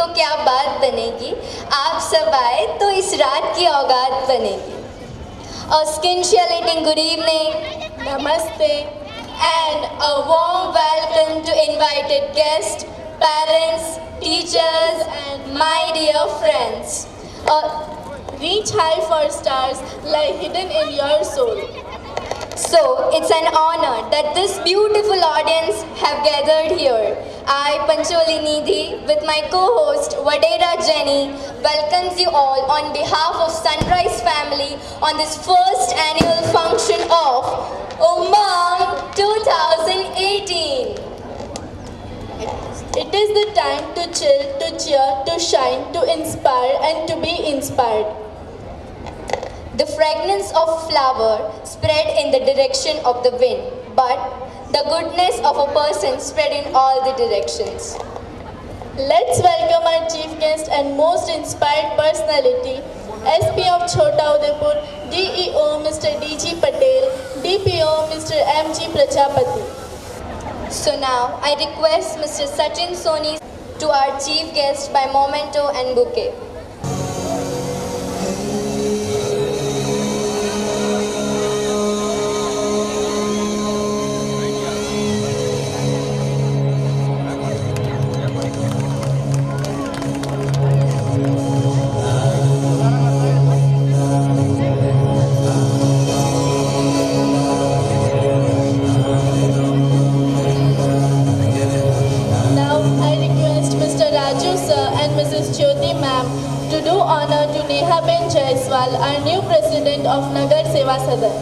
तो क्या बात बनेगी, आप सब आए तो इस रात की औगात बनेगी। A scintillating good evening, Namaste. and a warm welcome to invited guests, parents, teachers, and my dear friends. Reach high for stars lie hidden in your soul. So, it's an honor that this beautiful audience have gathered here. I, Pancholi Nidhi, with my co-host Vadera Jenny, welcomes you all on behalf of Sunrise family on this first annual function of Umang 2018. It is the time to chill, to cheer, to shine, to inspire, and to be inspired. The fragrance of flower spread in the direction of the wind, but the goodness of a person spread in all the directions. Let's welcome our chief guest and most inspired personality, SP of Chota Udaipur, DEO Mr. DG Patel, DPO Mr. MG Prajapati. So now I request Mr. Sachin Soni to our chief guest by memento and bouquet. Now I request Mr. Raju sir and Mrs. Jyoti ma'am to do honor to Neha Ben Jaiswal, our new president of Nagar Seva Sadan.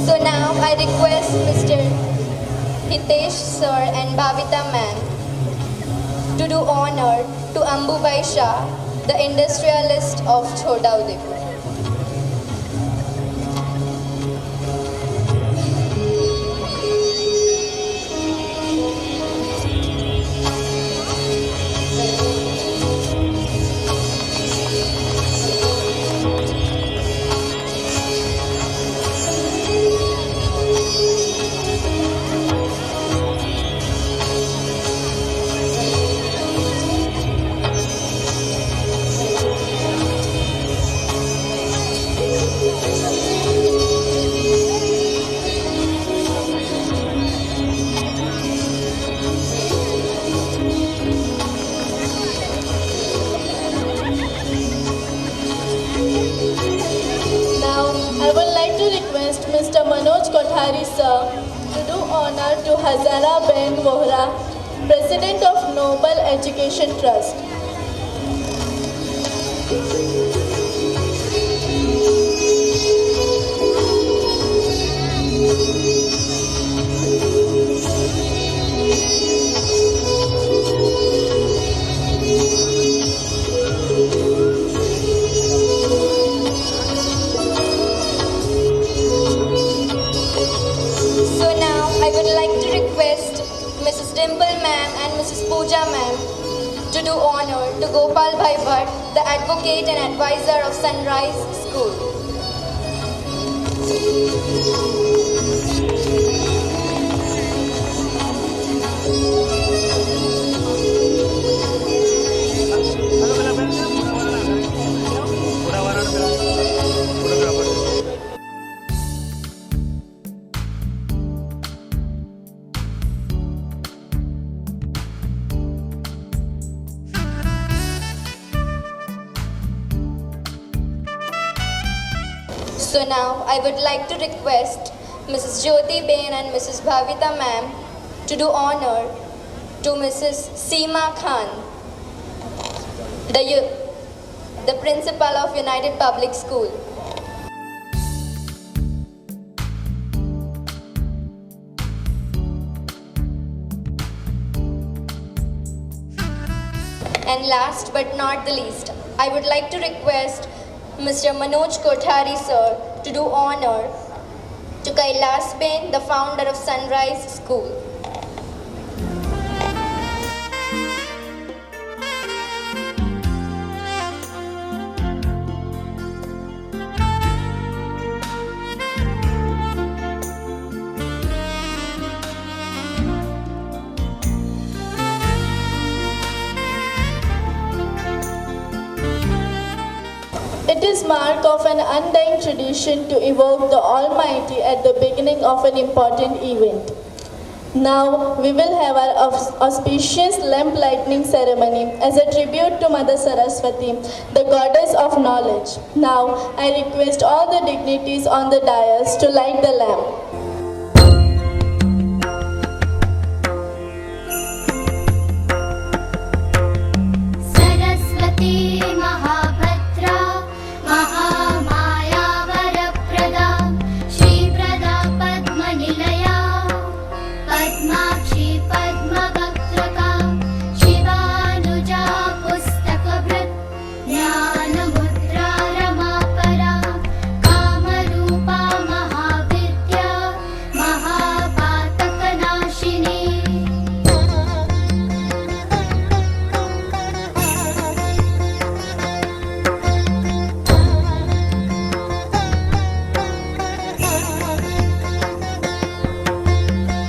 So now I request Mr. Hitesh sir and Bhavita ma'am to do honor to Ambubai Shah, the industrialist of Chota Udaipur. Now I would like to request Mr. Manoj Kothari sir to do honor to Hazara Ben Vohra, president of Noble Education Trust. So now I would like to request Mrs. Dimple ma'am and Mrs. Pooja ma'am to do honor to Gopal Bhai Bhatt, the advocate and advisor of Sunrise School. So now I would like to request Mrs. Jyoti Bain and Mrs. Bhavita ma'am to do honor to Mrs. Seema Khan, the principal of United Public School. And last but not the least, I would like to request Mr. Manoj Kothari sir to do honor to Kailas Ben, the founder of Sunrise School. It is mark of an undying tradition to evoke the Almighty at the beginning of an important event. Now we will have our auspicious lamp lighting ceremony as a tribute to Mother Saraswati, the goddess of knowledge. Now I request all the dignitaries on the dais to light the lamp. Saraswati महाभद्रा Mahamaya वरप्रदा श्रीप्रदा पद्मनिलया Padmakshi पद्मवक्त्रका शिवानुजा पुस्तकभृत् ज्ञानमुद्रा रमापरा Kamrupa महाविद्या महापातकनाशिनी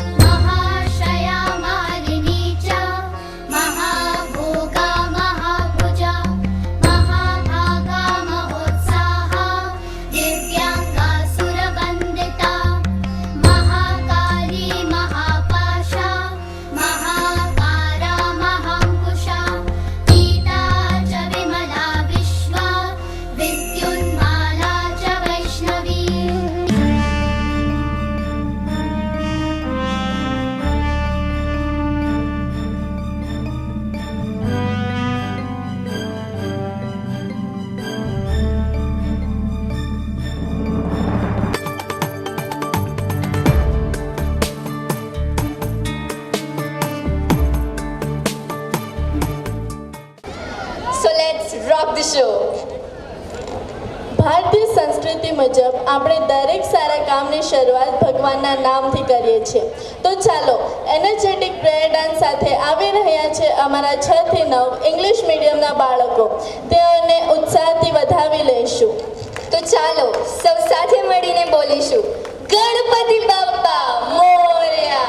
महाशया मालिनी च महाभोगा महाभुजा महाभागा महोत्साहा दिव्यांगा सुरवन्दिता महाकाली महापाशा महाकारा महाङ्कुशा गीता च विमला विश्वा विद्युन्माला च Vaishnavi So let's rock the show. ભારતીય સંસ્કૃતિ મુજબ આપણે દરેક સારા કામની શરૂઆત ભગવાનના નામથી કરીએ છીએ. તો ચાલો એનર્જેટિક પ્રેયર ડાન્સ સાથે આવી રહ્યા છે અમારા 6 થી 9 ઇંગ્લિશ મીડિયમના બાળકો. તેઓને ઉત્સાહથી વધાવી લઈશું. તો ચાલો સૌ સાથે મળીને બોલીશું ગણપતિ બાપ્પા મોરયા.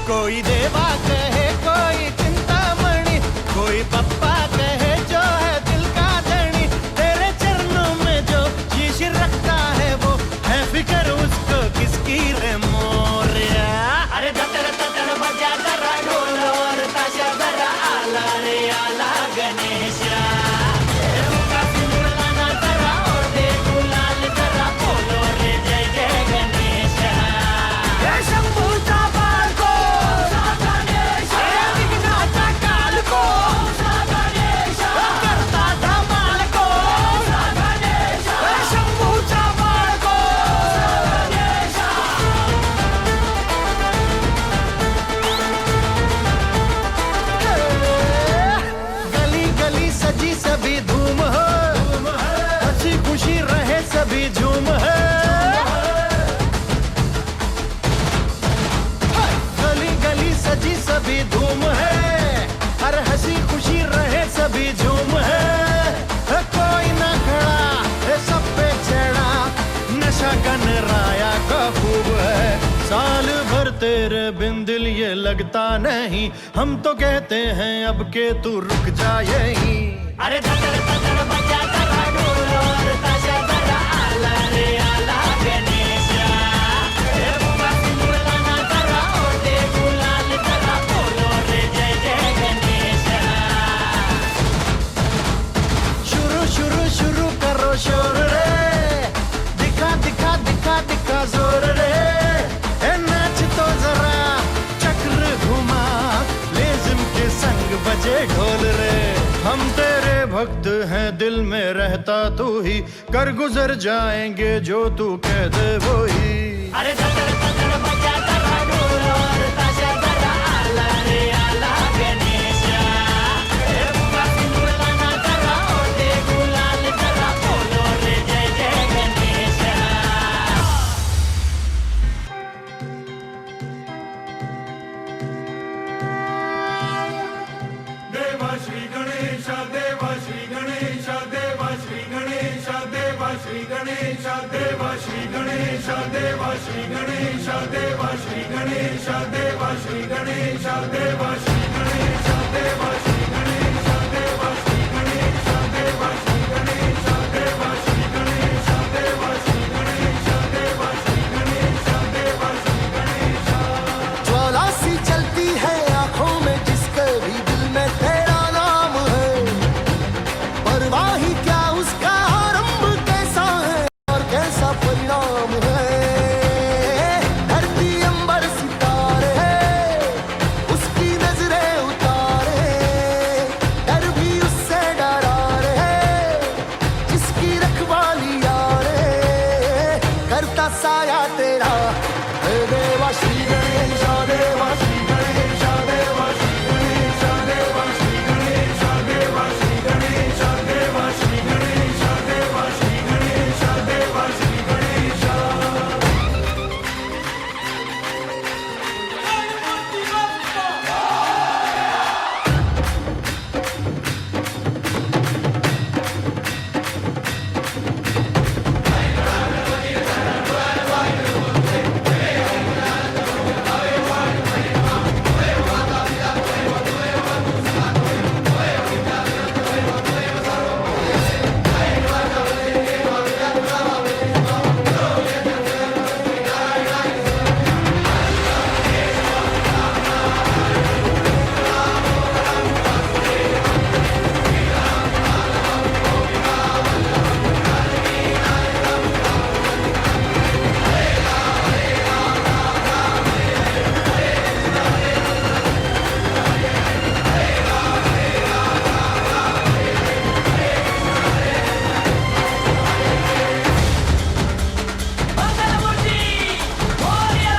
कोई देवा कहे कोई चिंतामणि कोई पप्पा कहे जो है दिल का धनी तेरे चरणों में जो शीश रखता है वो है फिक्र उसको किसकी रे मोरया अरे दतर दतर बजा जरा ढोल और ताशा जरा आला रे आला गणेशा रुका सिंदूर लाना जरा और दे गुलाल जरा बोलो रे जय जय गणेशा हे शंभूचा बाळको गली गली सजी सभी धूम हो हंसी खुशी रहे सभी झूम है गली गली सजी सभी धूम है हर हंसी खुशी रहे सभी झूम है कोई ना खड़ा है सब पे चढ़ा नशा गणराया का खूब है साल भर तेरे बिन दिल ये लगता नहीं हम तो कहते हैं अब के तू रुक जा यहीं अरे दतर दतर बजा जरा ढोल और ताशा जरा आला रे आला गणेशा हे बुआ सिंदूर लाना जरा और दे गुलाल जरा बोलो रे जय जय गणेशा शुरू शुरू शुरू करो शोर रे दिखा दिखा दिखा दिखा जोर रे ए नाच तो जरा चक्र घुमा लेज़िम के संग बजे ढोल रे हम तेरे भक्त हैं दिल में रहता तू ही, कर गुजर जाएंगे जो तू कह दे वो ही। अरे जतर ततर बजा करा ढोल और ताशा जरा आला रे आला गणेशा। ए बुआ सिंदूर लाना जरा ओटे गुलाल जरा बोलो रे जय जय गणेशा। देवा श्री गणेश देवा श्री गणेश देवा श्री गणेश देवा श्री गणेश देवा श्री गणेश देवा श्री गणेश देवा श्री गणेश देवा श्री गणेश देवा श्री गणेश देवा श्री गणेश देवा श्री गणेश देवा श्री गणेश देवा श्री गणेश देवा श्री गणेश देवा श्री गणेश देवा श्री गणेश। ज्वाला सी चलती है आंखों में जिसके भी दिल में तेरा नाम है, परवाह ही क्या उसका आरंभ कैसा है और कैसा परिणाम है। धरती अंबर सितारे उसकी नजरें उतारे, डर भी उससे डरा रे जिसकी रखवाली यारे, करता साया तेरा हे देवा श्री गणेश देवा श्री गणेश देवा श्री गणेश देवा श्री गणेश देवा श्री गणेश देवा श्री गणेश देवा श्री गणेश देवा Shri Ganesh. Mangalmurti Morya,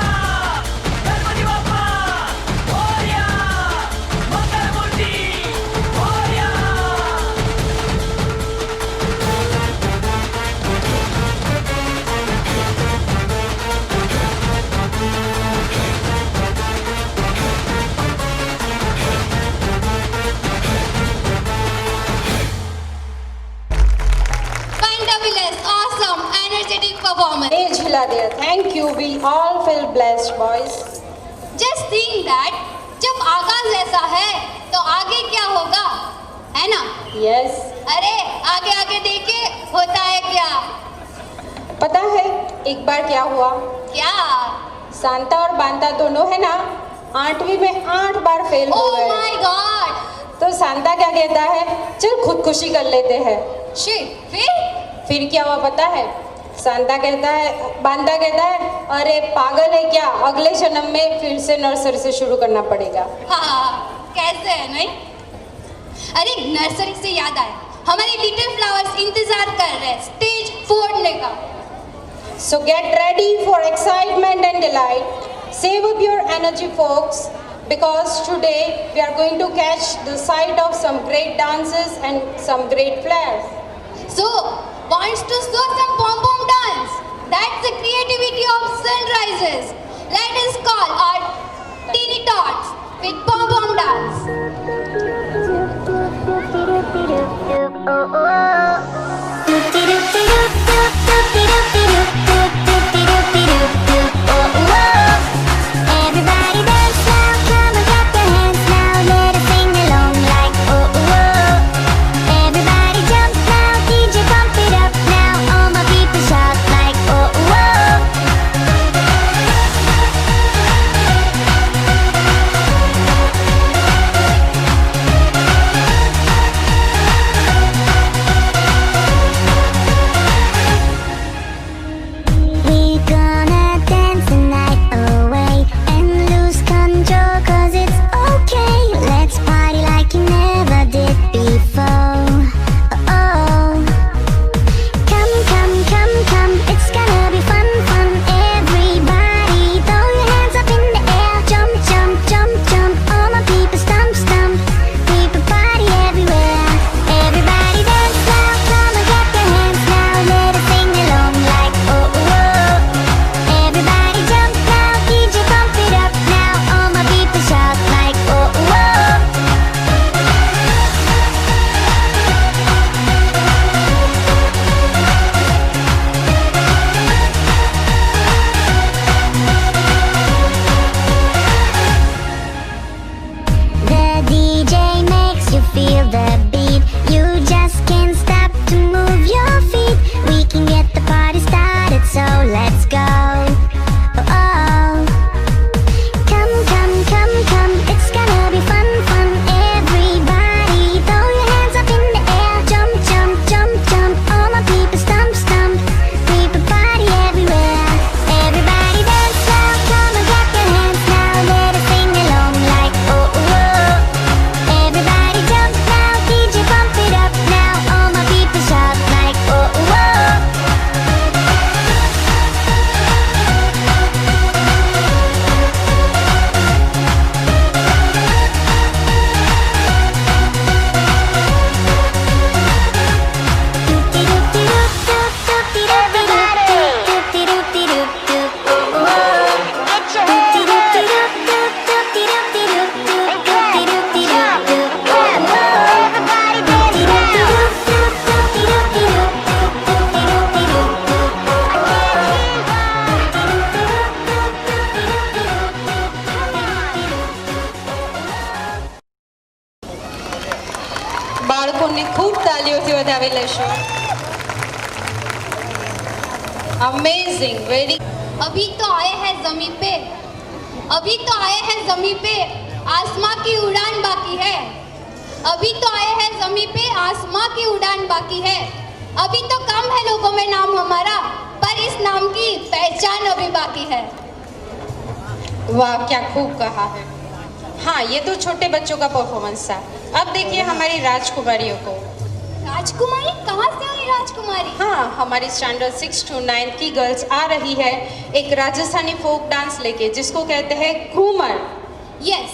Ganpati Bappa Morya, Mangalmurti Morya. Fantabulous, awesome, energetic performance. Age हिला दिया. Thank you. We all feel blessed, boys. Just think that जब आगाज ऐसा है तो आगे क्या होगा, है ना? Yes. अरे आगे आगे देखिए होता है क्या? पता है एक बार क्या हुआ? क्या? सांता और बांता दोनों है ना 8वीं में 8 बार फेल हो Oh गए. my God! तो सांता क्या कहता है, चल खुदकुशी कर लेते हैं. Shit, फिर क्या हुआ पता है? सांता कहता है, बांता कहता है, अरे पागल है क्या, अगले जन्म में फिर से नर्सरी से शुरू करना पड़ेगा. हाँ, कैसे है नहीं? अरे नर्सरी से याद आया, हमारे लिटिल फ्लावर्स इंतजार कर रहे हैं स्टेज फोड़ने का. So get ready for excitement and delight. Save up your energy, folks, because today we are going to catch the sight of some great dances and some great flair. So, wants to show some pom-pom dance? That's the creativity of sunrises. Let us call our teeny tots with pom-pom dance. Everybody dance now, come and clap your hands now, let us sing along like oh oh. Everybody jump now, DJ pump it up now, all my people shout like oh oh. તાળીઓથી વધાવી લેશો. Amazing, very. अभी तो आए हैं जमीन पे, अभी तो आए हैं जमीन पे, आसमां की उड़ान बाकी है. अभी तो आए हैं जमीन पे, आसमां की उड़ान बाकी है. अभी तो कम है लोगों में नाम हमारा, पर इस नाम की पहचान अभी बाकी है. वाह, क्या खूब कहा है. हाँ, ये तो छोटे बच्चों का परफॉर्मेंस था. अब देखिए हमारी राजकुमारियों को. राजकुमारी? कहाँ से आई राजकुमारी? हाँ, हमारी स्टैंडर्ड 6 to 9 की गर्ल्स आ रही है एक राजस्थानी फोक डांस लेके, जिसको कहते हैं Ghoomar. Yes,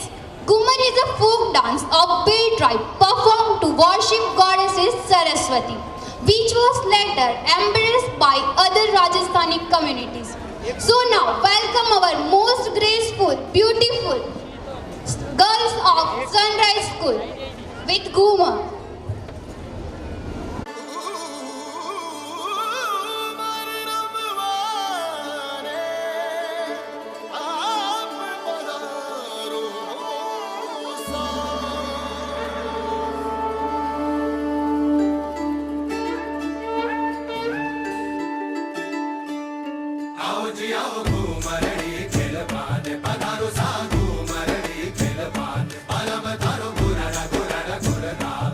Ghumar is a folk dance of Bhil tribe performed to worship goddesses Saraswati, which was later embraced by other Rajasthani communities. So now, welcome our most graceful, beautiful girls of Sunrise School with Ghumar. आओ जी आओ घूमरड़ी खेल पान पधारो सा घूमरड़ी खेल पान अलम धारो गुररा गुररा गुरराव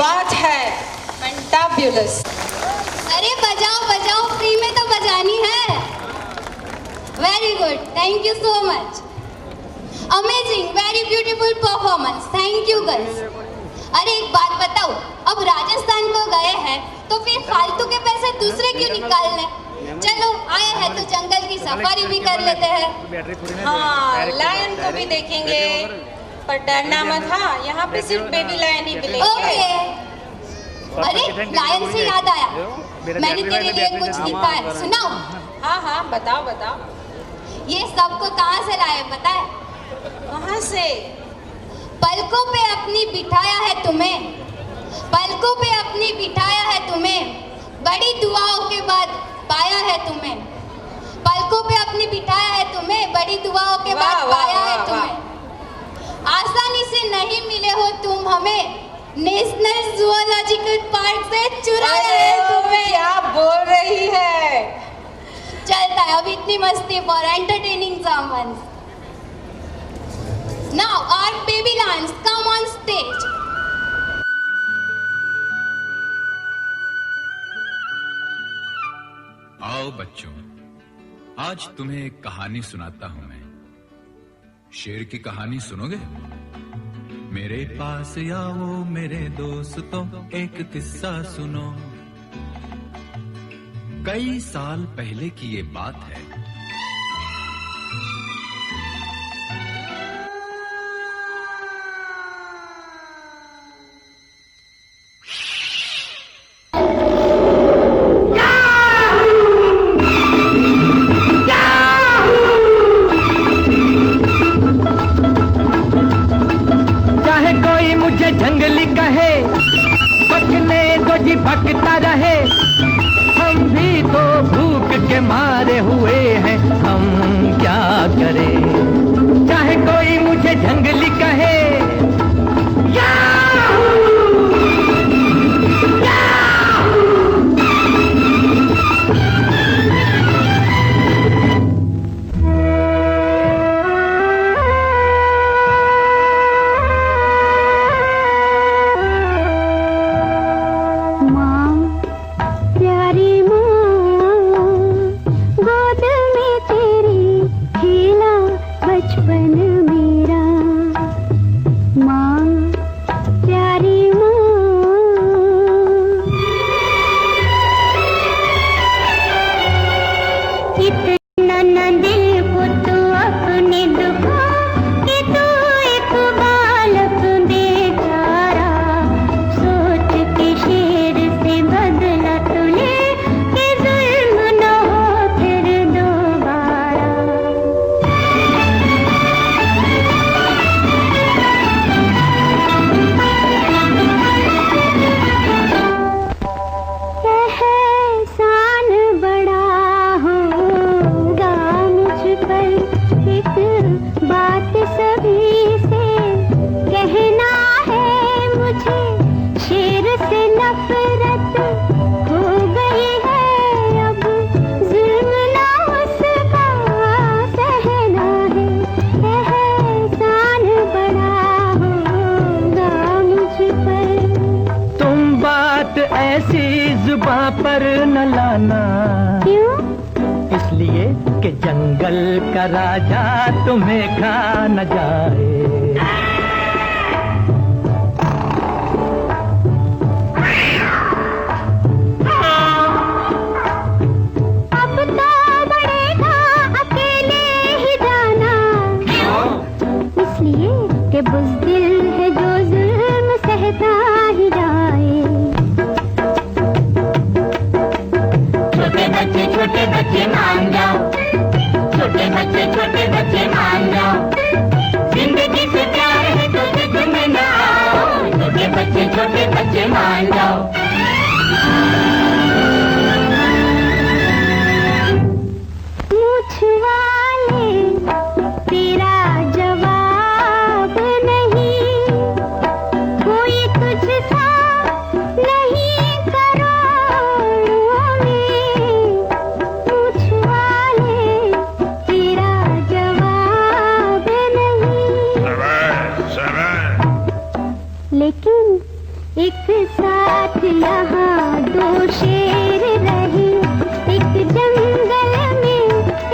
बात है, फैंटाबुलस। अरे बजाओ बजाओ, फ्री में तो बजानी है। Very good, thank you so much. Amazing, very beautiful performance, thank you girls. अरे एक बात बताओ, अब राजस्थान को गए हैं तो फिर फालतू के पैसे दूसरे क्यों निकालने? चलो आए हैं तो जंगल की सफारी भी कर लेते हैं। हाँ, लायन को भी देखेंगे, पर डरना मत। हाँ, यहाँ पे सिर्फ बेबी लायन ही मिलेंगे। ओके। अरे लायन से याद आया, मैंने तेरे लिए कुछ लिखा है, सुनाओ? हाँ हाँ, बताओ बताओ। ये सबको कहाँ से लाए पता है? कहाँ से? पलकों पे अपनी बिठाया है तुम्हें, पलकों पे अपनी बिठाया है तुम्हें, बड़ी दुआओं के बाद पाया है तुम्हें। पलकों पे अपनी बिठाया है तुम्हें, बड़ी दुआओं के बाद पाया है तुम्हें। आसानी से नहीं मिले हो तुम हमें, नेशनल जूलॉजिकल पार्क से चुराया है तुम्हें। क्या बोल रही है? चलता है, अब इतनी मस्ती for entertaining someone. Now our baby lions come on stage. आओ बच्चों, आज तुम्हें एक कहानी सुनाता हूं मैं। शेर की कहानी सुनोगे? मेरे पास आओ मेरे दोस्तों, एक किस्सा सुनो। कई साल पहले की ये बात है। चाहे कोई मुझे जंगली कहे, पकने दो जी भटकता रहे, हम भी तो भूख के मारे हुए हैं, हम क्या करें। चाहे कोई मुझे जंगली कहे, पर न लाना। क्यों? इसलिए कि जंगल का राजा तुम्हें खा न जाए। अब तो बढ़ेगा अकेले ही जाना। क्यों? इसलिए कि बुज़दिल है जो जुल्म सहता ही जाए। छोटे बच्चे मान जाओ, छोटे बच्चे मान जाओ, जिंदगी से प्यार है तो जिद में ना आओ। छोटे बच्चे मान जाओ। मूछ वाले तेरा जवाब नहीं, कोई तुझसा नहीं करोड़ों में। मूछ वाले तेरा जवाब नहीं, लेकिन एक साथ यहाँ दो शेर रहे, एक जंगल में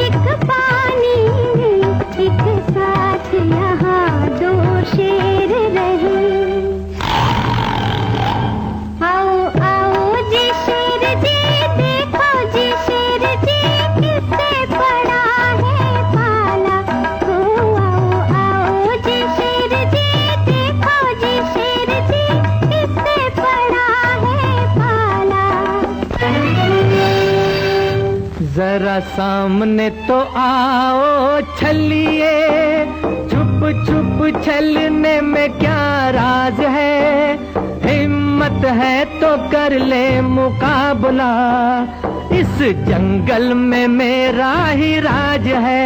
एक पानी में, एक साथ यहाँ दो शेर रहे। आओ आओ जी शेर जी, देखो जी शेर जी, किससे पड़ा है पाला। ओ आओ आओ जी शेर जी, देखो जी शेर जी, किससे पड़ा है पाला। जरा सामने तो आओ छलिए, छुप छुप छलने में क्या राज है। हिम्मत है तो कर ले मुकाबला, इस जंगल में मेरा ही राज है।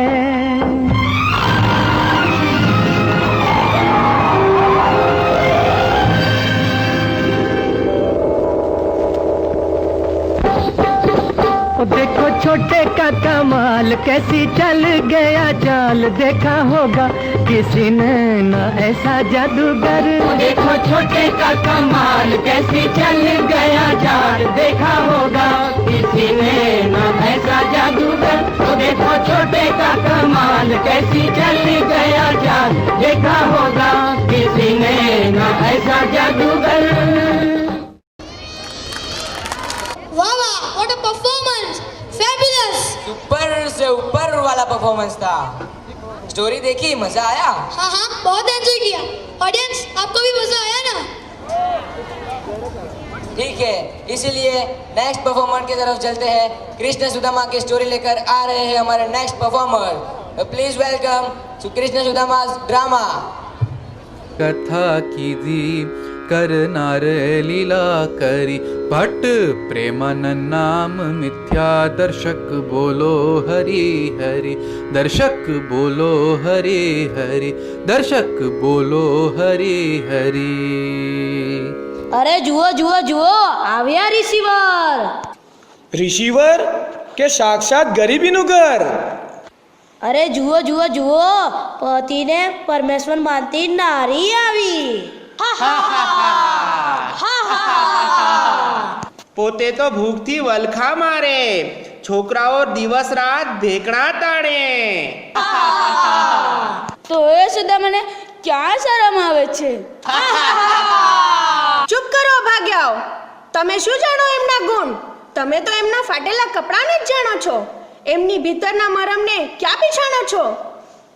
देखो छोटे का कमाल, कैसी चल गया चाल, देखा होगा किसी ने न ऐसा जादूगर। देखो छोटे का कमाल, कैसी चल गया चाल, देखा होगा किसी ने न ऐसा जादूगर। तो देखो छोटे का कमाल, कैसी चल गया चाल, देखा होगा किसी ने न ऐसा जादूगर। वाह वाह, व्हाट अ परफॉर्मेंस, फैबुलस। ऊपर से ऊपर वाला परफॉर्मेंस था। स्टोरी देखी, मजा आया? हाँ हाँ, बहुत एंजॉय किया। ऑडियंस, आपको भी मजा आया ना? ठीक है, इसीलिए नेक्स्ट परफॉर्मर की तरफ चलते हैं। कृष्ण सुदामा की स्टोरी लेकर आ रहे हैं हमारे next performer. Please welcome to Krishna Sudama drama. कथा कीधी करनार लीला करी, भट्ट प्रेमानंद नाम मिथ्या, दर्शक बोलो हरि हरि, दर्शक बोलो हरि हरि, दर्शक बोलो हरि हरि। અરે જુઓ જુઓ જુઓ, આવ્યા રિસીવર. રિસીવર કે સાક્ષાત ગરીબીનું ઘર? અરે જુઓ જુઓ જુઓ, પતિને પરમેશ્વર માનતી નારી આવી. પોતે તો ભૂખથી વલખા મારે, છોકરાઓ દિવસ રાત ઢેકણા તાણે. તો એ સુધા મને ક્યાં શરમ આવે છે? ચૂપ કરો ભાગ્યાઓ. તમે શું જાણો એમના ગુણ? તમે તો એમના ફાટેલા કપડાને જ જાણો છો. એમની ભીતરના મરમને ક્યાં પીછાણો છો?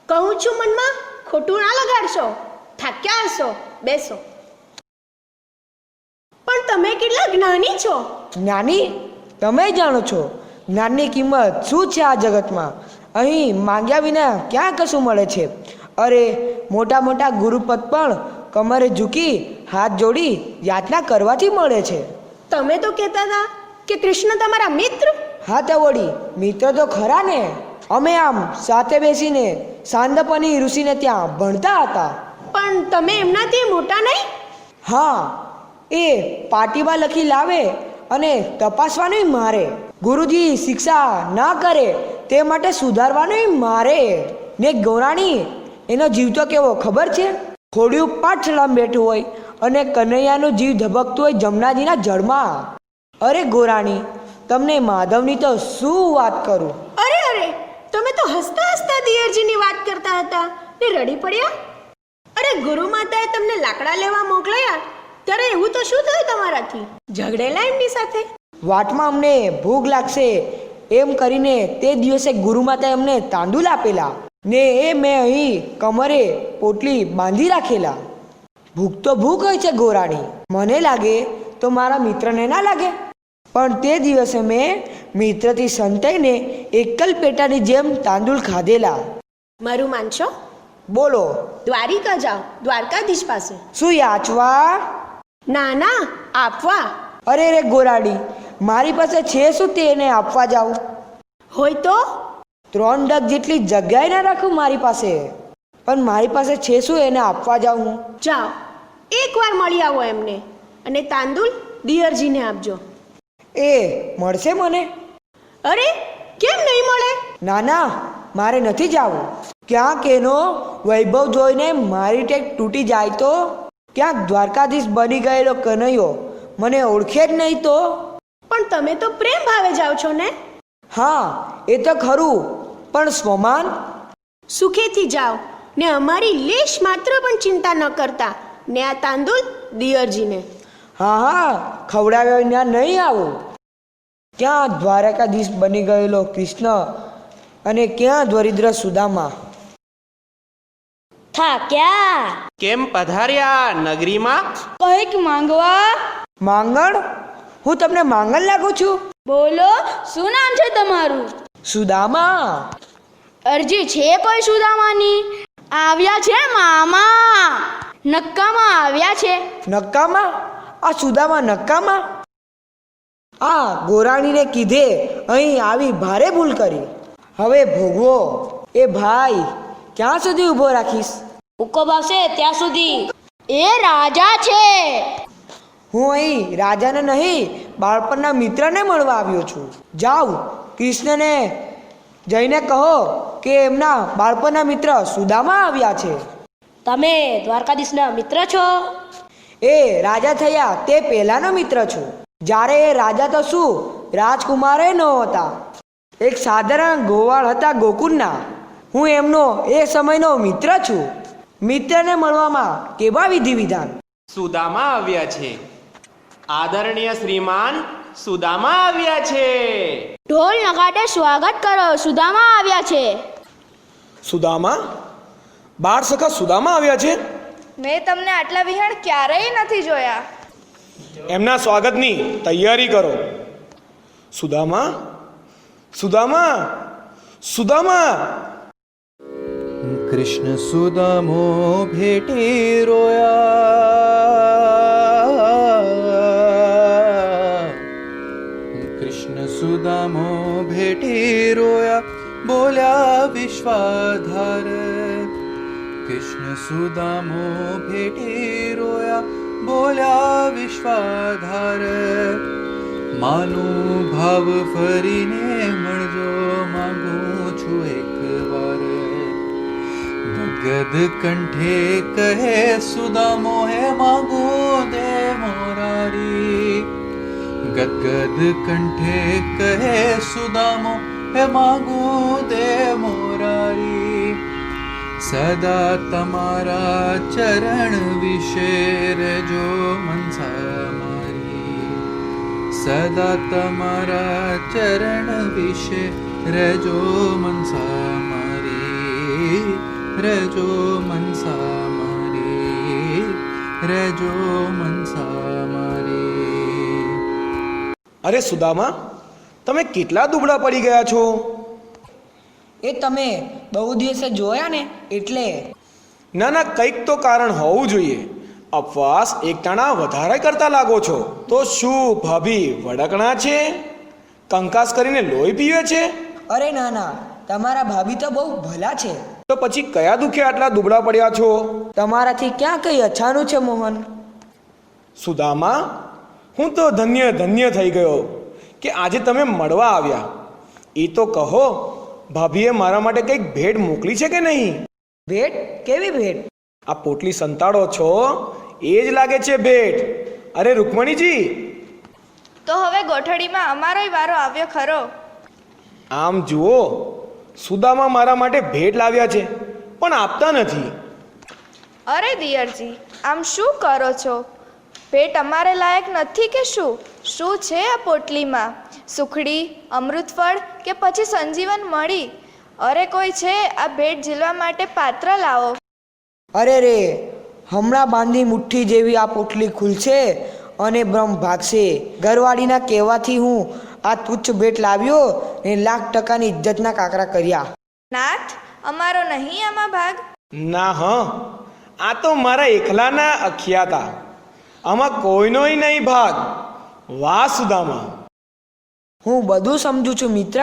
કહું છું મનમાં, ખોટું ના લગાડશો. થાક્યા હશો, બેસો. પણ તમે કેટલા જ્ઞાની છો. જ્ઞાની? તમે જાણો છો જ્ઞાનની કિંમત શું છે આ જગતમાં. અહીં માંગ્યા વિના ક્યાં કશું મળે છે. અરે મોટા મોટા ગુરુપદ પણ કમરે ઝૂકી હાથ જોડી યાચના કરવાથી મળે છે. તમે તો કહેતા હતા કે કૃષ્ણ તમારા મિત્ર. હા તો વળી મિત્ર તો ખરા ને. અમે આમ સાથે બેસીને સાંદપની ઋષિને ત્યાં ભણતા હતા. પણ તમે એમનાથી મોટા નહીં? હા, એ પાટીમાં લખી લાવે અને તપાસવાનું મારે. ગુરુજી શિક્ષા ના કરે તે માટે સુધારવાનું મારે. ને ગૌરાણી, એનો જીવ તો કેવો ખબર છે? ખોડિયું પાછળમાં બેઠું હોય અને કનૈયાનો જીવ ધબકતો હોય જમનાજીના જળમાં. અરે ગોરાણી, તમને માધવની તો શું વાત કરું. અરે અરે, તમે તો હસતા હસતા દિયરજીની વાત કરતા હતા ને રડી પડ્યા. અરે ગુરુ માતાએ તમને લાકડા લેવા મોકલ્યા ત્યારે એવું તો શું થયું તમારાથી? ઝઘડેલા એમની સાથે? વાટમાં અમને ભૂખ લાગશે એમ કરીને તે દિવસે ગુરુ માતાએ અમને તાંદુલ આપેલા ને એ મેં અહીં કમરે પોટલી બાંધી રાખેલા. ભૂખ તો ભૂખ હોય છે ગોરાણી. મને લાગે તો મારા મિત્રને ના લાગે. પણ તે દિવસે મેં મિત્રથી સંતાઈને એકલ પેટાની જેમ તાંદુલ ખાધેલા. મારું માનશો? બોલો. દ્વારિકા જાઓ, દ્વારકાધીશ પાસે. શું યાચવા? ના ના, આપવા. અરે રે ગોરાડી, મારી પાસે છે શું તેને આપવા જાઉં? હોય તો 3 ડગ જેટલી જગ્યાએ ના રાખું મારી પાસે. પણ મારી પાસે છે શું એને આપવા જાઉં હું? જાઓ, એકવાર મળી આવો એમને અને તાંદુલ દિયરજીને આપજો. એ મળશે મને? અરે કેમ નહીં મળે? ના ના, મારે નથી જવું. ક્યાંક એનો વૈભવ જોઈને મારી ટેક તૂટી જાય તો? ક્યાંક દ્વારકાધીશ બની ગયેલો કનૈયો મને ઓળખે જ નહીં તો? પણ તમે તો પ્રેમ ભાવે જાઓ છો ને? હા એ તો ખરું, પણ સ્વમાન? સુખેથી જાઓ ને અમારી લેશ માત્ર પણ ચિંતા ન કરતા. ને આ તાંદુલ દિયરજીને. હા હા, ખવડાવ્યા વિના નહીં આવું. ક્યાં દ્વારકાધીશ બની ગયેલો કૃષ્ણ અને ક્યાં દરિદ્ર સુદામા. થાક્યા? કેમ પધાર્યા નગરીમાં? કંઈક માંગવા? માંગણ? હું તમને માંગણ લાગુ છું? બોલો, શું નામ છે તમારું? સુદામા. અરજી છે કોઈ સુદામાની? આવ્યા છે મામા, નક્કામાં આવ્યા છે. નક્કામાં? આ સુદામા નક્કામાં? આ ગોરાણીને કીધે અહીં આવી ભારે ભૂલ કરી. હવે ભોગવો. એ ભાઈ ક્યાં સુધી ઊભો રાખીશ? હુકમ આવશે ત્યાં સુધી. એ રાજા છે. હું અહીં રાજાને નહીં, બાળપણના મિત્રને મળવા આવ્યો છું. જાઓ, કૃષ્ણને જઈને કહો કે એમના બાળપણના મિત્ર સુદામા આવ્યા છે. તમે દ્વારકાધીશના મિત્ર છો? એ રાજા થયા તે પહેલાનો મિત્ર છું. જ્યારે એ રાજા તો શું, રાજકુમારે ન હતા. એક સાધારણ ગોવાળ હતા ગોકુળના. હું એમનો એ સમયનો મિત્ર છું. મિત્રને મળવામાં કેવા વિધિ વિધાન. સુદામા આવ્યા છે. આદરણીય શ્રીમાન સુદામા આવ્યા છે. ઢોલ નગાડે સ્વાગત કરો, સુદામા આવ્યા છે. સુદામા? બાળ સખા સુદામા આવ્યા છે? મેં તમને આટલા વિહાણ ક્યારેય નથી જોયા. એમના સ્વાગતની તૈયારી કરો. સુદામા, સુદામા, સુદામા. કૃષ્ણ સુદામો ભેટી રોયા, કૃષ્ણ સુદામો ભેટી રોયા, બોલ્યા વિશ્વાધાર. કૃષ્ણ સુદામો ભેટી રોયા, બોલ્યા વિશ્વાધાર. માનું ભાવ ફરીને મળજો, માંગુ છું એક વાર. ગદ કંઠે કહે સુદામો, હે માંગો દે મોરારી. ગદગદ કંઠે કહે સુદામો, હે માંગો દે મોરારી. સદા તમારા ચરણ વિશે રહેજો મનસા મારી. સદા તમારા ચરણ વિશે રહેજો મનસા મારી. રહેજો મનસા મારી, રહેજો મનસા મારી. અરે સુદામા, તમે કેટલા દુબળા પડી ગયા છો? એ તમે બહુ દિવસે જોયા ને એટલે. ના ના, કંઈક તો કારણ હોવું જોઈએ. ઉપવાસ એક ટાણા વધારે કરતા લાગો છો. તો શું ભાભી વડકણા છે? કંકાસ કરીને લોહી પીવે છે? અરે ના ના, તમારા ભાભી તો બહુ ભલા છે. તો પછી કયા દુખે આટલા દુબળા પડ્યા છો? તમારાથી ક્યાં કઈ અછાનું છે મોહન. સુદામા, હું તો ધન્ય ધન્ય થઈ ગયો કે આજે તમે મળવા આવ્યા. એ તો કહો, ભાભીએ મારા માટે કંઈક ભેટ મોકલી છે કે નહીં? ભેટ? કેવી ભેટ? આ પોટલી સંતાડો છો એ જ લાગે છે ભેટ. અરે રૂકમણીજી, તો હવે ગોઠડીમાં અમારોય વારો આવ્યો ખરો. આમ જુઓ, સુદામા મારા માટે ભેટ લાવ્યા છે પણ આપતા નથી. અરે દિયરજી, આમ શું કરો છો? ભેટ અમારે લાયક નથી કે શું? શું છે આ પોટલીમાં? સુખડી, અમૃતફળ કે પછી સંજીવન મળી? અરે કોઈ છે આ ભેટ ઝીલવા માટે પાત્ર લાવો. અરે રે, હમણાં બાંધી મુઠ્ઠી જેવી આ પોટલી ખુલશે અને બ્રહ્મ ભાગશે. ઘરવાળીના કહેવાથી હું આ તુચ્છ ભેટ લાવ્યો ને %1,00,000ની ઇજ્જતના કાકરા કર્યા. નાથ, અમારો નહીં આમાં ભાગ? ના હ, આ તો મારા એકલાના અખિયાતા. આમાં કોઈનોય નહીં ભાગ. વાહ સુદામા! હું બધું સમજુ છું મિત્ર.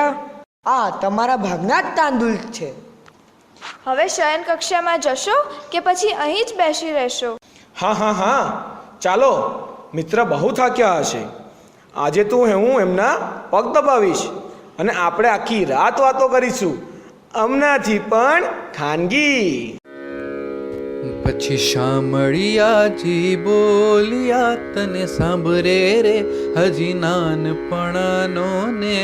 આ તમારા ભાગના જ તાંદુલ છે. હવે શયન કક્ષામાં જશો કે પછી અહીં જ બેસી રહેશો? હા હા હા, ચાલો. મિત્ર બહુ થાક્યા હશે. આજે તો હું એમના પગ દબાવીશ અને આપણે આખી રાત વાતો કરીશું. હમણાંથી પણ ખાનગી. પછી શામળિયાજી બોલ્યા તને સાંભળે રે હજી નાનપણાનો ને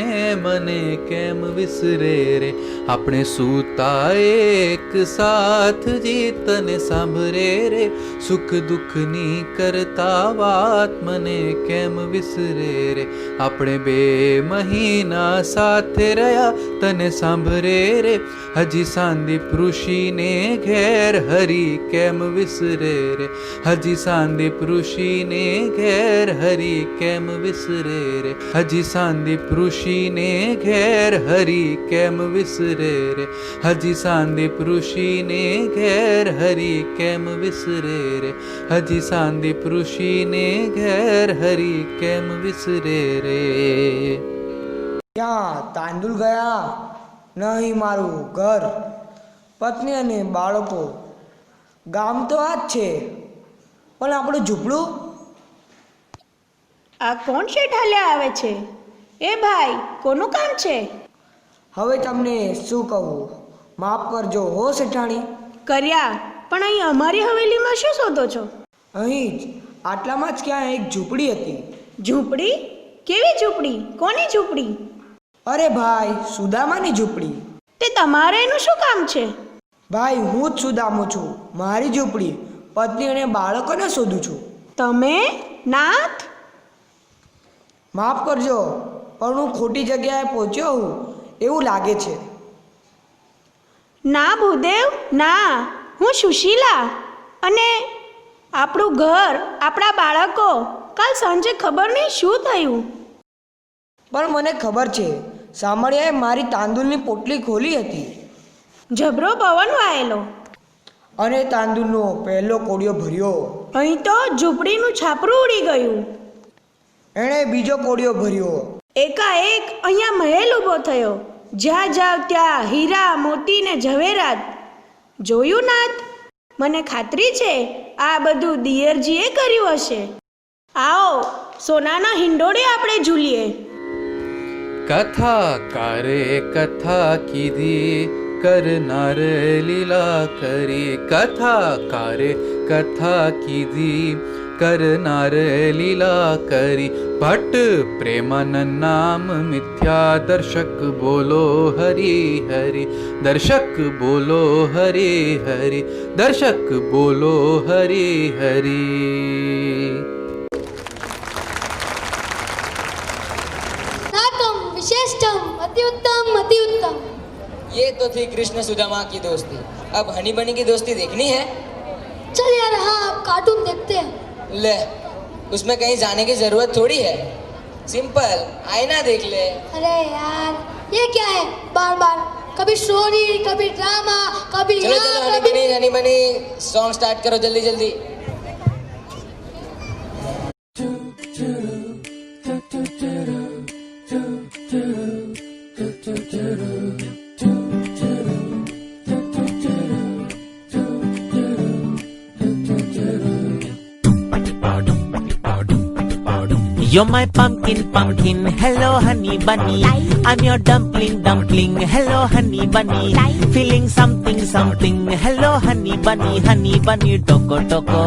મને કેમ વિસરે રે આપણે સૂતા એક સાથજી તને સાંભળે રે સુખ દુઃખની કરતા વાત મને કેમ વિસરે રે આપણે 2 મહિના સાથે રહ્યા તને સાંભળે રે હજી સાંદીપ ઋષિને ઘેર હરી કેમ વિસરે રે હજી સાંદીપ ઋષિને ઘેર હરી કેમ વિસરે રે હજી સાંદીપ ઋષિને ઘેર હરી કેમ વિસરે રે હજી સાંદીપ ઋષિને ઘેર હરી કેમ વિસરે રે હજી સાંદીપ ઋષિને ઘેર હરી કેમ વિસરે રે ક્યાં તાંદુલ ગયા નહીં મારું ઘર પત્ની અને બાળકો ગામ તો આ જ છે પણ આપણું ઝૂંપડું આ કોણ શેઠ હાલ્યા આવે છે? એ ભાઈ, કોનું કામ છે? હવે તમને શું કહું, માફ કરજો હો શેઠાણી. કર્યા, પણ અહીં અમારી હવેલીમાં શું શોધો છો? અહીં જ આટલામાં જ ક્યાં એક ઝૂંપડી હતી. ઝૂંપડી? કેવી ઝૂંપડી? કોની ઝૂંપડી? અરે ભાઈ, સુદામાની ઝૂંપડી. તે તમારે એનું શું કામ છે? ભાઈ, હું જ સુદામો છું. મારી ઝૂંપડી, પત્ની અને બાળકોને શોધું છું. તમે નાથ? માફ કરજો, પણ હું ખોટી જગ્યાએ પહોંચ્યો હું એવું લાગે છે. ના ભૂદેવ, ના. હું સુશીલા. અને આપણું ઘર, આપણા બાળકો, કાલ સાંજે ખબર નહીં શું થયું. પણ મને ખબર છે, સાંભળ્યાએ મારી તાંદુલની પોટલી ખોલી હતી. જબરો પવન વાયેલો અને તાંદુલનો પહેલો કોડિયો ભર્યો. અહીં તો ઝૂંપડીનું છાપરું ઉડી ગયું. એણે બીજો કોડિયો ભર્યો. એકાએક અહીંયા મહેલ ઊભો થયો. જ્યાં જાવ ત્યાં હીરા, મોતી ને ઝવેરાત. જોયું નાથ? મને ખાતરી છે આ બધું દિયરજીએ કર્યું હશે. આવો, સોનાના હિંડોળે આપણે ઝૂલીએ. કથાકારે કથા કીધી કરનાર લીલા કરી કથાકારે કથા કીધી કરનાર લીલા કરી ભટ્ટ પ્રેમાનંદ નામ મિથ્યા દર્શક બોલો હરી હરી દર્શક બોલો હરી હરી દર્શક બોલો હરી હરી. विशेषतम अति उत्तम अति उत्तम. ये तो थी कृष्ण सुदामा की दोस्ती. अब हनी बनी की दोस्ती देखनी है? चल यार, हाँ कार्टून देखते हैं. ले, उसमें कहीं जाने की जरूरत थोड़ी है. सिंपल आईना देख ले. अरे यार, ये क्या है? बार बार कभी स्टोरी, कभी ड्रामा, कभी चलो चलो हनी बनी सॉन्ग स्टार्ट करो जल्दी जल्दी. You're my pumpkin, pumpkin, hello honey bunny. I'm your dumpling, dumpling, hello honey bunny. Feeling something, something, hello honey bunny, toko toko.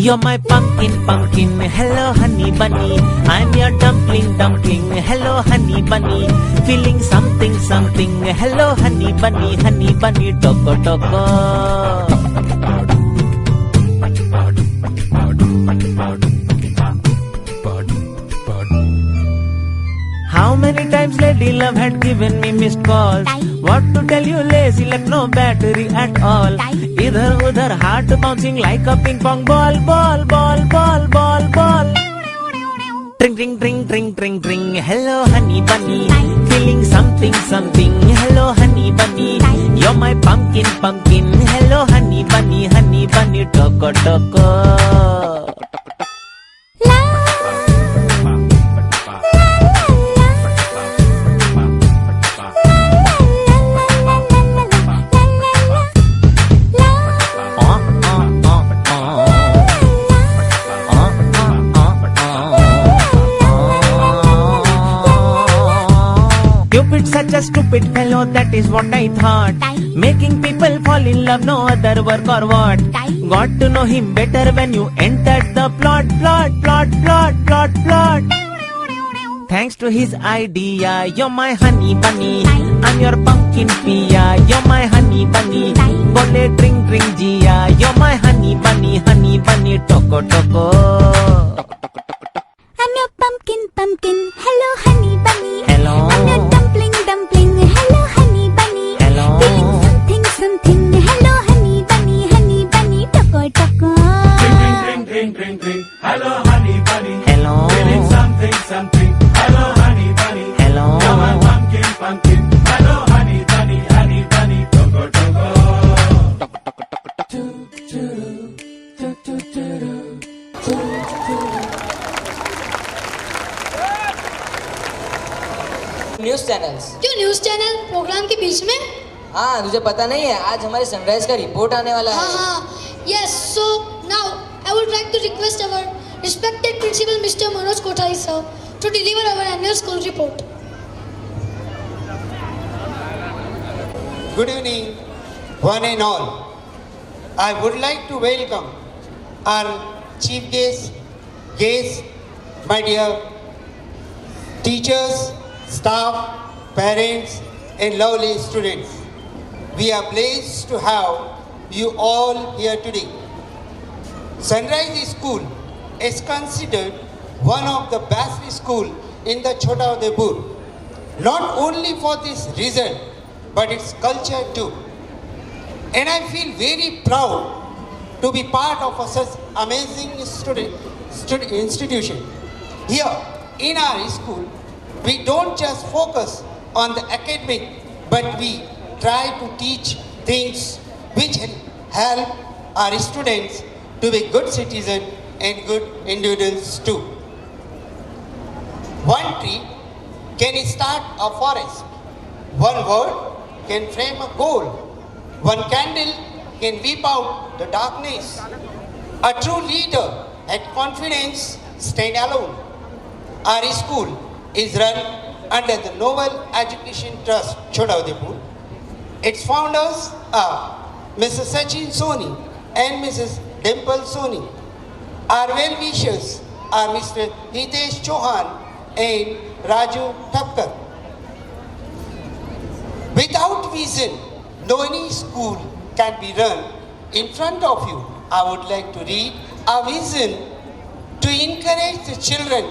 You're my pumpkin, pumpkin, hello honey bunny. I'm your dumpling, dumpling, hello honey bunny. Feeling something, something, hello honey bunny, toko toko. How many times Lady Love had given me missed calls? What to tell you, lazy like no battery at all. Idhar udhar heart bouncing like a ping pong ball, ball, ball, ball, ball, ball. Tring, tring, tring, tring, tring, tring. Hello honey bunny, feeling something, something. Hello honey bunny, you're my pumpkin, pumpkin. Hello honey bunny, toko toko. such a stupid fellow, that is what I thought. Making people fall in love, no other work or what. Got to know him better when you entered the plot. Thanks to his idea, you're my honey bunny. I'm your pumpkin pia, you're my honey bunny. Bole drink jia, you're my honey bunny, toko. I'm your pumpkin, hello honey bunny. Hello. I'm your dumpling, hello honey bunny. Hello. Feeling something, hello honey bunny, toko. Drink. Hello, honey bunny. Hello. Feeling something. Hello, honey bunny. Hello. You're my pumpkin. Hello, honey bunny. Toko. News channels. क्यों news channel programme के बीच में? हाँ, तुझे पता नहीं है, आज हमारे सनराइज का रिपोर्ट आने वाला है। हाँ, yes. So now I would like to request our respected principal Mr. Manoj Kothari sir to deliver our annual school report. Good evening, one and all. I would like to welcome our chief guests, my dear teachers, staff, parents, and lovely students. We are blessed to have you all here today. Sunrise School is considered one of the best schools in the Chota Udaipur. Not only for this reason, but its culture too. And I feel very proud to be part of such amazing institution. Here in our school, we don't just focus on the academic, but we try to teach things which help our students to be good citizens and good individuals too. One tree can start a forest. One word can frame a goal. One candle can weep out the darkness. A true leader had confidence stand alone. Our school is run under the Noble Education Trust, Chota Udaipur. Its founders are Mr. Sachin Soni and Mrs. Dimple Soni. Our well-wishers are Mr. Hitesh Chauhan and Raju Thakkar. Without vision, no any school can be run. In front of you, I would like to read a vision to encourage the children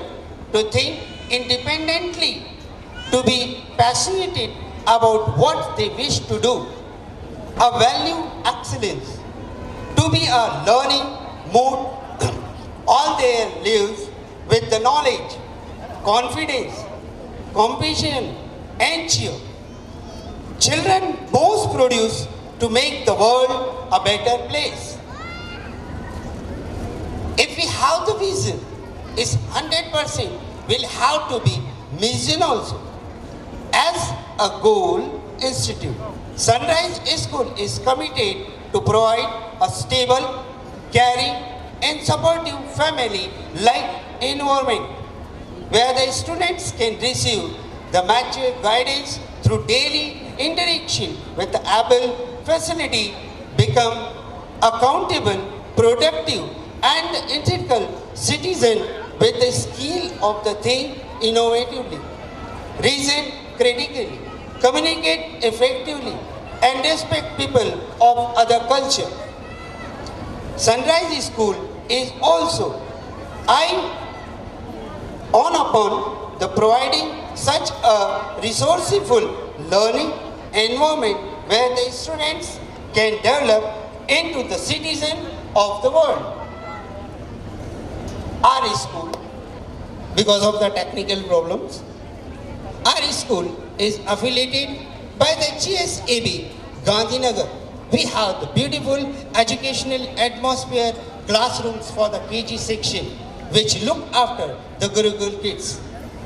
to think independently, to be passionate about what they wish to do, a value excellence, to be a learning mode all their lives with the knowledge, confidence, compassion and cheer. Children most produce to make the world a better place. If we have the vision, it's 100% will have to be mission also. As a goal institute, Sunrise School is committed to provide a stable, caring and supportive family-like environment where the students can receive the mature guidance through daily interaction with the able facility, become accountable, productive and ethical citizen with the skill of the think innovatively, reason critically, communicate effectively and respect people of other culture. Sunrise School is also eyeing on upon the providing such a resourceful learning environment where the students can develop into the citizen of the world. Our school, because of the technical problems, our school is affiliated by the GSAB Gandhinagar. We have the beautiful educational atmosphere, classrooms for the KG section, which look after the Gurukul kids.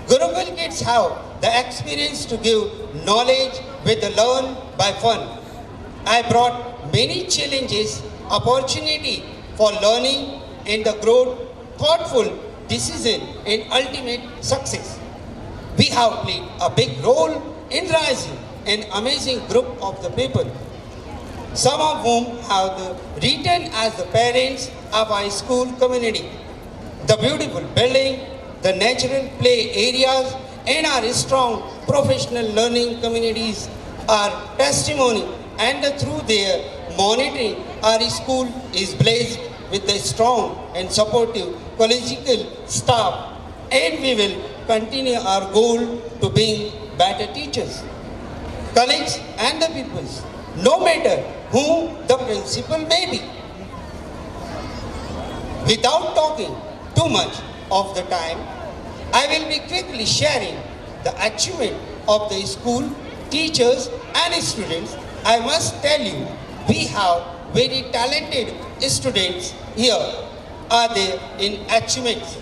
Gurukul kids have the experience to give knowledge with the learn by fun. I brought many challenges, opportunity for learning and the growth, thoughtful decision and ultimate success. We have played a big role in rising an amazing group of the people, some of whom have written as the parents of our school community. The beautiful building, the natural play areas, and our strong professional learning communities are testimony, and through their monitoring, our school is blessed with a strong and supportive collegial staff, and we will continue our goal to being better teachers, colleagues, and the pupils, no matter who the principal may be. Without talking too much of the time, I will be quickly sharing the achievement of the school, teachers, and students. I must tell you, we have very talented students here are there in achievements.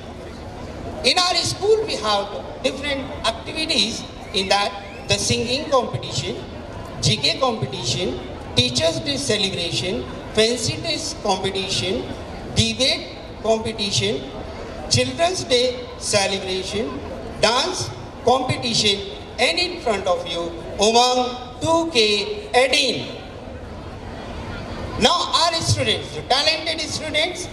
In our school, we have different activities, in that the singing competition, GK competition, Teachers' Day celebration, fancy dress competition, debate competition, Children's Day celebration, dance competition, and in front of you, Umang 2K18. Now our students, the talented students,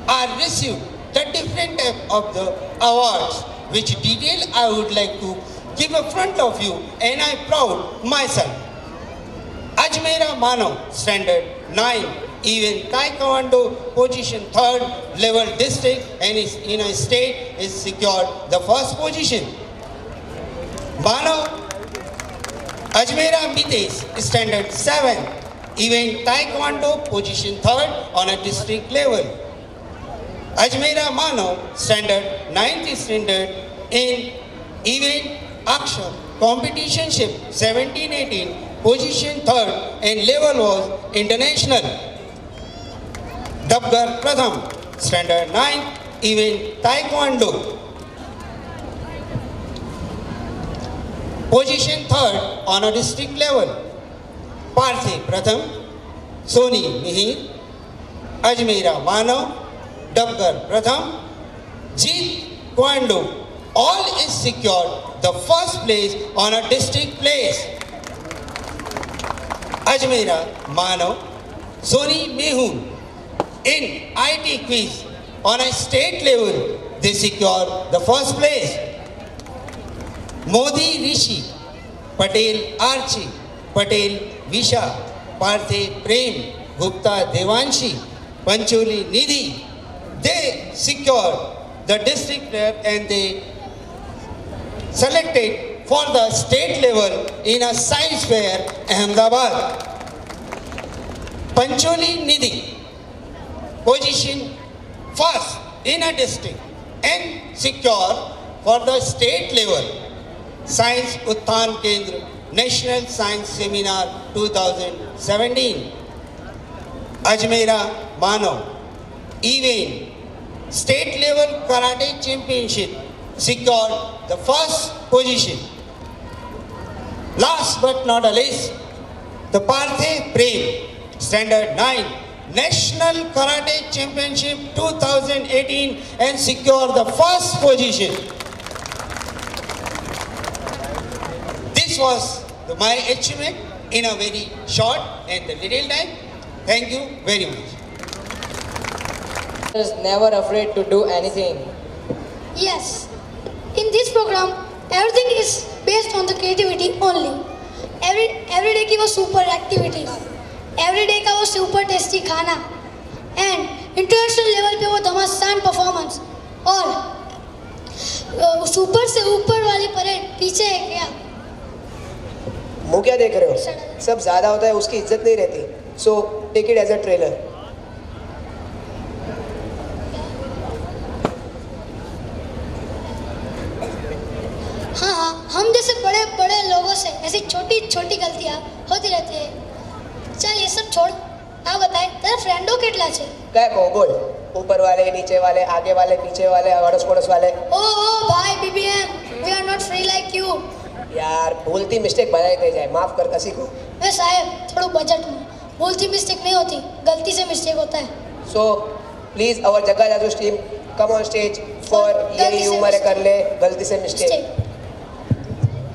are received the different type of the awards, which detail I would like to give in front of you, and I proud myself. Ajmera Manav, standard 9, even Taekwondo position 3rd level district, and is in a state is secured the first position. Manav Ajmera Mitesh, standard 7, even Taekwondo position 3rd on a district level. Ajmera Manav, standard 9th standard in event action competitionship 17-18, position 3rd, and level was international. Dabgar Pratham, standard 9th, event Taekwondo, position 3rd on a district level. Parthe Pratham, Soni Mihir, Ajmera Manav, Dabgar Pratham, Jeet Kwando, all is secured the first place on a district place. Ajmera Manav, Soni Mehun, in IT quiz on a state level, they secured the first place. Modi Rishi, Patel Archie, Patel Visha, Parthe Prem, Gupta Devanshi, Pancholi Nidhi, they secured the district player, and they selected for the state level in a science fair, Ahmedabad. Pancholi Nidhi, position 1st in a district and secure for the state level, Science Uttan Kendra, National Science Seminar 2017. Ajmera Manav, even state level karate championship, secured the first position. Last but not the least, the Parthe Prem, standard 9, National Karate Championship 2018, and secured the first position. This was my achievement in a very short and little time. Thank you very much. Is never afraid to do anything. Yes. In this program, everything is based on the creativity only. Every day की वो super activity, every day का वो super tasty खाना, and international level पे वो धमासान performance, और super से ऊपर वाली परेड पीछे है क्या? मुँह क्या देख रहे हो? सब ज़्यादा होता है उसकी इज्जत नहीं रहती. So take it as a trailer. हाँ, हम जैसे बड़े बड़े लोगों से ऐसी छोटी छोटी गलतियाँ होती रहती है. चल ये सब छोड़, आप बताए तेरा फ्रेंडो कितना छे? क्या को बोल? ऊपर वाले, नीचे वाले, आगे वाले, पीछे वाले, अड़ोस पड़ोस वाले. ओ भाई BBM, we are not free like you. यार भूलती मिस्टेक बनाई दे जाए, माफ कर किसी को. वे साहब थोड़ा बजट में, भूलती मिस्टेक नहीं होती, गलती से मिस्टेक होता है. So please our जगह जाजूस team come on stage for यही उम्र कर ले गलती से mistake.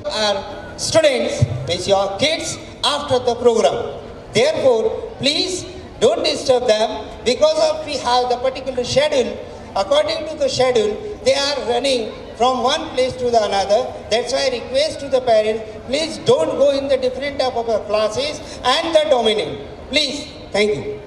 Are students with your kids after the program. Therefore, please don't disturb them because of we have the particular schedule. According to the schedule, they are running from one place to the another. That's why I request to the parents, please don't go in the different type of classes and the dominant. Please, thank you.